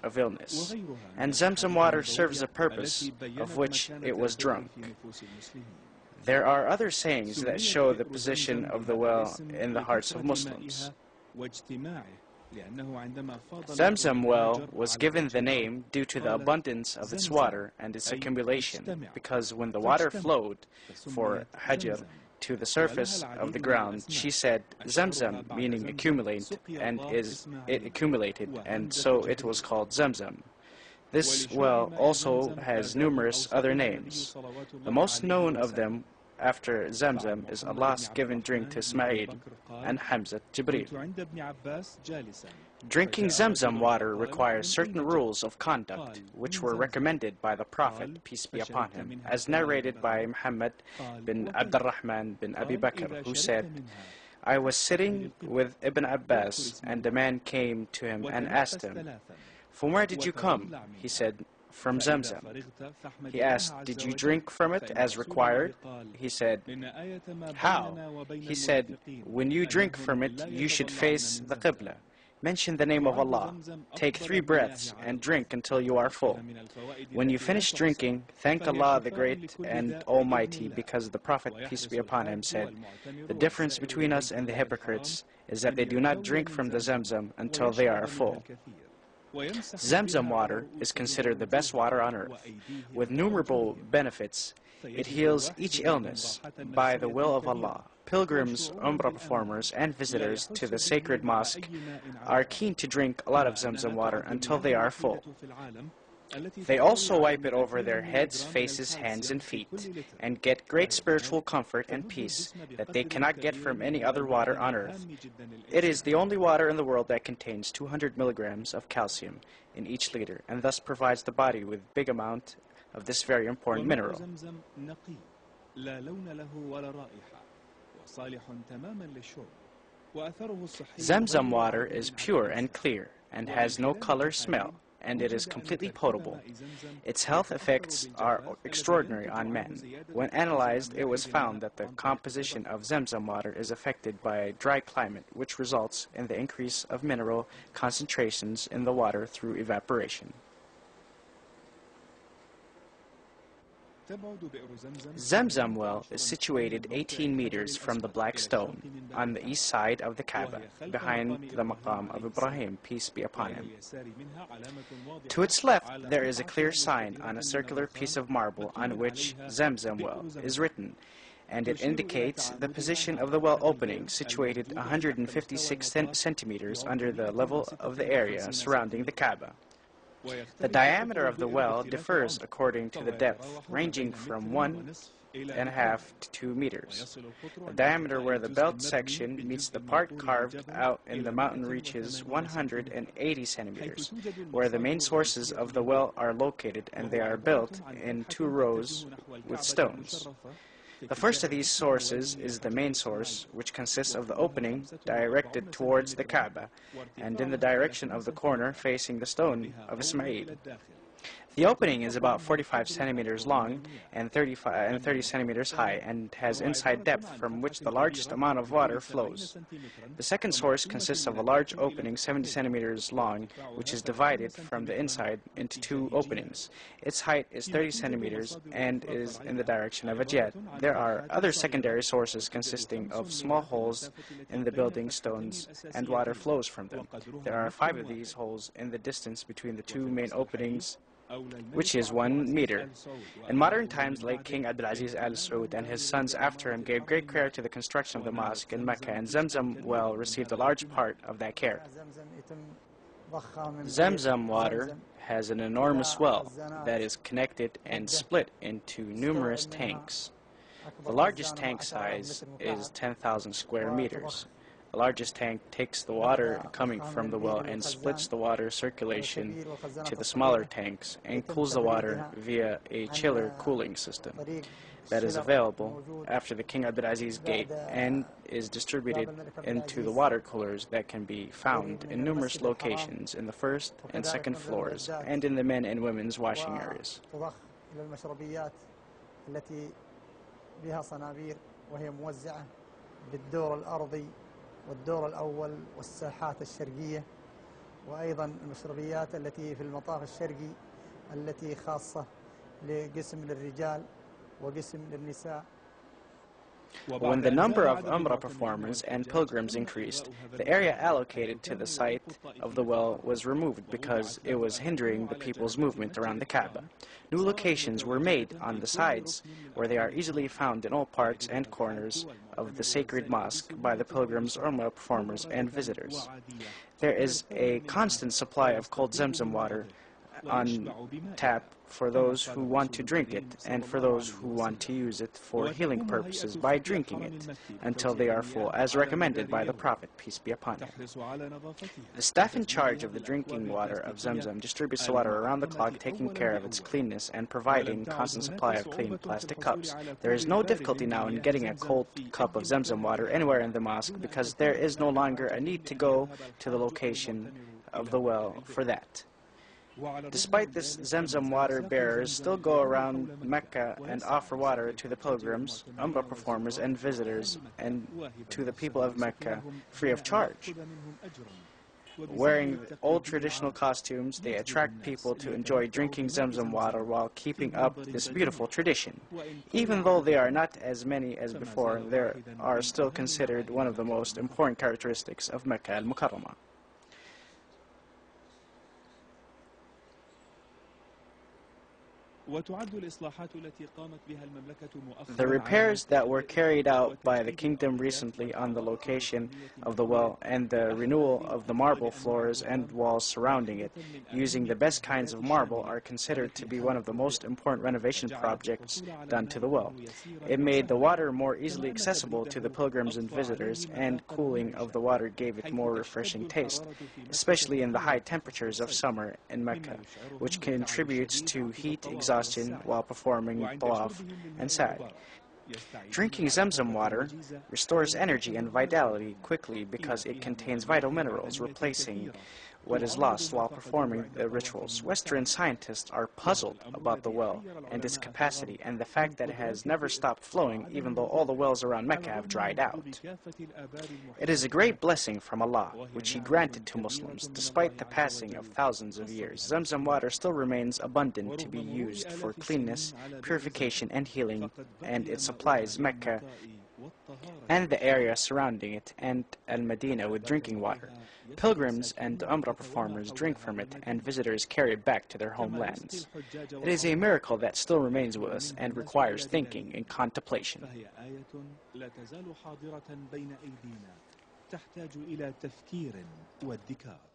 of illness, and Zam Zam water serves a purpose of which it was drunk. There are other sayings that show the position of the well in the hearts of Muslims. Zam Zam well was given the name due to the abundance of its water and its accumulation, because when the water flowed for Hajar to the surface of the ground, she said Zam Zam, meaning accumulate, and it accumulated, and so it was called Zam Zam. This well also has numerous other names. The most known of them after Zam Zam is Allah's given drink to Ismail and Hamza Jibreel. Drinking Zam Zam water requires certain rules of conduct which were recommended by the Prophet, peace be upon him, as narrated by Muhammad bin Abdurrahman bin Abi Bakr, who said, I was sitting with Ibn Abbas, and a man came to him and asked him, From where did you come? He said, From Zam Zam. He asked, Did you drink from it as required? He said, How? He said, When you drink from it, you should face the Qibla. Mention the name of Allah. Take 3 breaths and drink until you are full. When you finish drinking, thank Allah the Great and Almighty, because the Prophet, peace be upon him, said, The difference between us and the hypocrites is that they do not drink from the Zam Zam until they are full. Zam Zam water is considered the best water on earth, with numerable benefits. It heals each illness by the will of Allah. Pilgrims, Umrah performers, and visitors to the sacred mosque are keen to drink a lot of Zam Zam water until they are full. They also wipe it over their heads, faces, hands, and feet, and get great spiritual comfort and peace that they cannot get from any other water on earth. It is the only water in the world that contains 200 milligrams of calcium in each liter, and thus provides the body with a big amount of this very important mineral. Zam Zam water is pure and clear, and has no color, smell, and it is completely potable. Its health effects are extraordinary on men. When analyzed, it was found that the composition of Zam Zam water is affected by a dry climate, which results in the increase of mineral concentrations in the water through evaporation. Zam Zam well is situated 18 meters from the Black Stone on the east side of the Kaaba, behind the Maqam of Ibrahim, peace be upon him. To its left, there is a clear sign on a circular piece of marble on which Zam Zam well is written, and it indicates the position of the well opening, situated 156 centimeters under the level of the area surrounding the Kaaba. The diameter of the well differs according to the depth, ranging from 1.5 to 2 meters. The diameter where the belt section meets the part carved out in the mountain reaches 180 centimeters, where the main sources of the well are located, and they are built in 2 rows with stones. The first of these sources is the main source, which consists of the opening directed towards the Kaaba, and in the direction of the corner facing the stone of Ismail. The opening is about 45 centimeters long and 30 centimeters high, and has inside depth from which the largest amount of water flows. The second source consists of a large opening 70 centimeters long, which is divided from the inside into 2 openings. Its height is 30 centimeters and is in the direction of a jet. There are other secondary sources consisting of small holes in the building stones, and water flows from them. There are 5 of these holes in the distance between the 2 main openings, which is 1 meter. In modern times, like King Abdulaziz Al Saud and his sons after him gave great care to the construction of the mosque in Mecca, and Zam Zam well received a large part of that care. Zam Zam water has an enormous well that is connected and split into numerous tanks. The largest tank size is 10,000 square meters. The largest tank takes the water coming from the well and splits the water circulation to the smaller tanks and cools the water via a chiller cooling system that is available after the King Abdulaziz Gate, and is distributed into the water coolers that can be found in numerous locations in the 1st and 2nd floors and in the men and women's washing areas. والدور الأول والساحات الشرقية وأيضا المشربيات التي في المطاف الشرقي التي خاصة لقسم للرجال وقسم للنساء. When the number of Umrah performers and pilgrims increased, the area allocated to the site of the well was removed because it was hindering the people's movement around the Kaaba. New locations were made on the sides where they are easily found in all parts and corners of the sacred mosque by the pilgrims, Umrah performers, and visitors. There is a constant supply of cold Zam Zam water on tap for those who want to drink it and for those who want to use it for healing purposes by drinking it until they are full, as recommended by the Prophet, peace be upon him. The staff in charge of the drinking water of Zam Zam distributes the water around the clock, taking care of its cleanness and providing constant supply of clean plastic cups. There is no difficulty now in getting a cold cup of Zam Zam water anywhere in the mosque because there is no longer a need to go to the location of the well for that. Despite this, Zam Zam water bearers still go around Mecca and offer water to the pilgrims, Umrah performers, and visitors, and to the people of Mecca free of charge. Wearing old traditional costumes, they attract people to enjoy drinking Zam Zam water while keeping up this beautiful tradition. Even though they are not as many as before, they are still considered one of the most important characteristics of Mecca al-Mukarramah. The repairs that were carried out by the kingdom recently on the location of the well and the renewal of the marble floors and walls surrounding it using the best kinds of marble are considered to be one of the most important renovation projects done to the well. It made the water more easily accessible to the pilgrims and visitors, and cooling of the water gave it more refreshing taste, especially in the high temperatures of summer in Mecca, which contributes to heat exhaustion while performing tawaf and sa'i. Drinking Zam Zam water restores energy and vitality quickly because it contains vital minerals, replacing what is lost while performing the rituals. Western scientists are puzzled about the well and its capacity and the fact that it has never stopped flowing even though all the wells around Mecca have dried out. It is a great blessing from Allah, which He granted to Muslims. Despite the passing of thousands of years, Zam Zam water still remains abundant to be used for cleanness, purification, and healing, and it supplies Mecca and the area surrounding it and Al-Madinah with drinking water. Pilgrims and Umrah performers drink from it, and visitors carry it back to their homelands. It is a miracle that still remains with us and requires thinking and contemplation. تحتاج إلى تفكير وادكار.